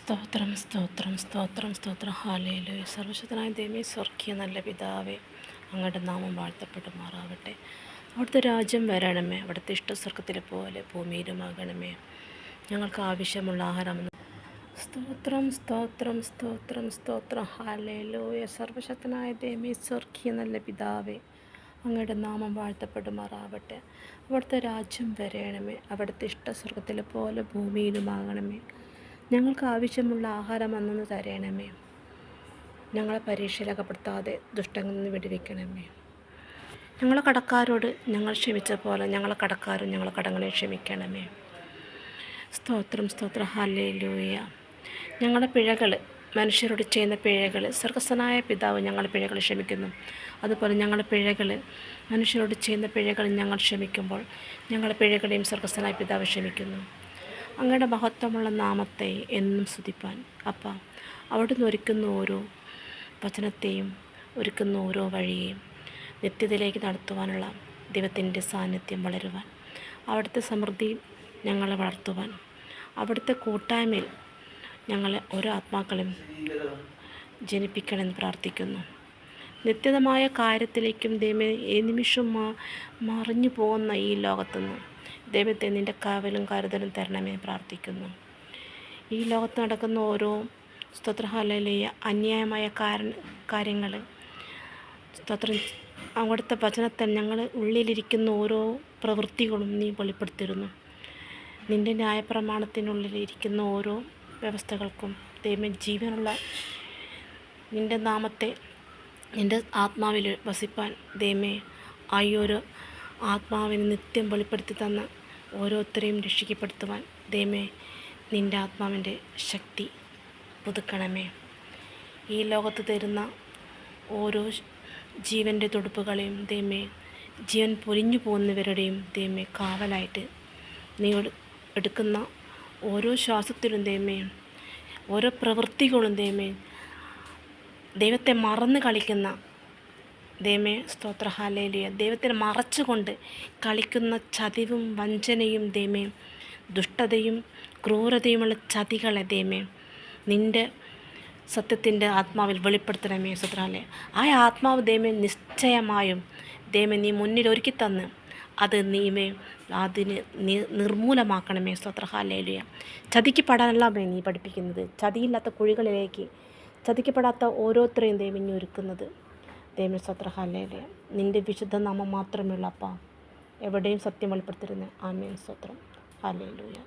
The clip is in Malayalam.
സ്തോത്രം സ്തോത്രം സ്തോത്രം സ്തോത്രം ഹല്ലേലൂയ. സർവശക്തനായ ദൈവമേ, സ്വർഗീയ നല്ല പിതാവേ, അങ്ങയുടെ നാമം വാഴ്ത്തപ്പെടുമാറാവട്ടെ. അവിടുത്തെ രാജ്യം വരണമേ, അവിടുത്തെ ഇഷ്ടസ്വർഗത്തിലെ പോലെ ഭൂമിയിലുമാകണമേ. ഞങ്ങൾക്ക് ആവശ്യമുള്ള ആഹാരം. സ്തോത്രം സ്തോത്രം സ്തോത്രം സ്തോത്രം ഹല്ലേലൂയ. സർവശക്തനായ ദൈവമേ, സ്വർഗീയ നല്ല പിതാവേ, അങ്ങയുടെ നാമം വാഴ്ത്തപ്പെടുമാറാവട്ടെ. അവിടുത്തെ രാജ്യം വരണമേ, അവിടുത്തെ ഇഷ്ടസ്വർഗത്തിലെ പോലെ ഭൂമിയിലുമാകണമേ. ഞങ്ങൾക്ക് ആവശ്യമുള്ള ആഹാരം അന്നു തരണമേ. ഞങ്ങളെ പരീക്ഷയിലകപ്പെടുത്താതെ ദുഷ്ടങ്ങളിൽ നിന്ന് വിടുവിക്കണമേ. ഞങ്ങളെ കടക്കാരോട് ഞങ്ങൾ ക്ഷമിച്ച പോലെ ഞങ്ങളെ കടക്കാരും ഞങ്ങളെ കടങ്ങളെ ക്ഷമിക്കണമേ. സ്തോത്രം സ്തോത്രം ഹല്ലേലൂയ. ഞങ്ങളുടെ പിഴകൾ, മനുഷ്യരോട് ചെയ്യുന്ന പിഴകൾ സ്വർഗ്ഗസ്ഥനായ പിതാവ് ഞങ്ങളുടെ പിഴകൾ ക്ഷമിക്കുന്നു. അതുപോലെ ഞങ്ങളുടെ പിഴകൾ, മനുഷ്യരോട് ചെയ്യുന്ന പിഴകൾ ഞങ്ങൾ ക്ഷമിക്കുമ്പോൾ ഞങ്ങളുടെ പിഴകളെയും സ്വർഗ്ഗസ്ഥനായ പിതാവ് ക്ഷമിക്കുന്നു. അങ്ങയുടെ മഹത്വമുള്ള നാമത്തെ എന്നും സ്തുതിപ്പാൻ അപ്പ, അവിടുന്ന് ഒരുക്കുന്ന ഓരോ വചനത്തെയും ഒരുക്കുന്ന ഓരോ വഴിയെയും നിത്യതയിലേക്ക് നടത്തുവാനുള്ള ദൈവത്തിൻ്റെ സാന്നിധ്യം വളരുവാൻ, അവിടുത്തെ സമൃദ്ധി ഞങ്ങളെ വളർത്തുവാൻ, അവിടുത്തെ കൂട്ടായ്മയിൽ ഞങ്ങളെ ഓരോ ആത്മാക്കളും ജനിപ്പിക്കണമെന്ന് പ്രാർത്ഥിക്കുന്നു. നിത്യതമായ കാര്യത്തിലേക്കും ദൈവമേ, ഈ നിമിഷം മറിഞ്ഞു പോകുന്ന ഈ ലോകത്തുനിന്ന് ദൈവത്തെ നിൻ്റെ കാവലും കരുതലും തരണമേ പ്രാർത്ഥിക്കുന്നു. ഈ ലോകത്ത് നടക്കുന്ന ഓരോ സ്തോത്ര ഹല്ലേലൂയ അന്യായമായ കാര്യങ്ങൾ സ്തോത്രം, അവിടുത്തെ വചനത്തിൽ ഞങ്ങൾ ഉള്ളിലിരിക്കുന്ന ഓരോ പ്രവൃത്തികളും നീ വെളിപ്പെടുത്തിയിരുന്നു. നിൻ്റെ ന്യായപ്രമാണത്തിനുള്ളിലിരിക്കുന്ന ഓരോ വ്യവസ്ഥകൾക്കും ദൈവമേ, ജീവനുള്ള നിൻ്റെ നാമത്തെ നിൻ്റെ ആത്മാവിൽ വസിപ്പാൻ ദൈവമേ, ആ ഒരു ആത്മാവിന് നിത്യം വെളിപ്പെടുത്തി തന്ന ഓരോരുത്തരെയും രക്ഷിക്കപ്പെടുത്തുവാൻ ദൈവമേ, നിൻ്റെ ആത്മാവിൻ്റെ ശക്തി പുതുക്കണമേ. ഈ ലോകത്ത് തരുന്ന ഓരോ ജീവൻ്റെ തുടുപ്പുകളെയും ദൈവമേ, ജീവൻ പൊലിഞ്ഞു പോകുന്നവരുടെയും ദൈവമേ കാവലായിട്ട് നീ എടുക്കുന്ന ഓരോ ശ്വാസത്തിലും ദൈവമേ, ഓരോ പ്രവൃത്തികളും ദൈവമേ, ദൈവത്തെ മറന്ന് കളിക്കുന്ന ദൈവമേ, സ്തോത്ര ഹല്ലേലൂയ, ദൈവത്തിനെ മറച്ചുകൊണ്ട് കളിക്കുന്ന ചതിവും വഞ്ചനയും ദൈവമേ, ദുഷ്ടതയും ക്രൂരതയുമുള്ള ചതികളെ ദൈവമേ, നിൻ്റെ സത്യത്തിൻ്റെ ആത്മാവിൽ വെളിപ്പെടുത്തണമേ. സ്തോത്രമേ, ആ ആത്മാവ് ദൈവമേ നിശ്ചയമായും ദൈവമേ നീ മുന്നിൽ ഒരുക്കി തന്ന് അത് നീമേ അതിന് നിർമൂലമാക്കണമേ. സ്തോത്ര ഹല്ലേലൂയ. ചതിക്കപ്പെടാനല്ല നീ പഠിപ്പിക്കുന്നത്, ചതിയില്ലാത്ത കുഴികളിലേക്ക് ചതിക്കപ്പെടാത്ത ഓരോരുത്തരെയും ദൈവം ഇനി ഒരുക്കുന്നത്. ദൈവമേ, സ്തോത്ര ഹല്ലേലൂയ. നിൻ്റെ വിശുദ്ധ നാമം മാത്രമേ ഉള്ളൂ അപ്പാ, എവിടെയും സത്യം വെളിപ്പെടുത്തരുന്നത്. ആമേൻ. സ്തോത്രം ഹല്ലേലൂയ.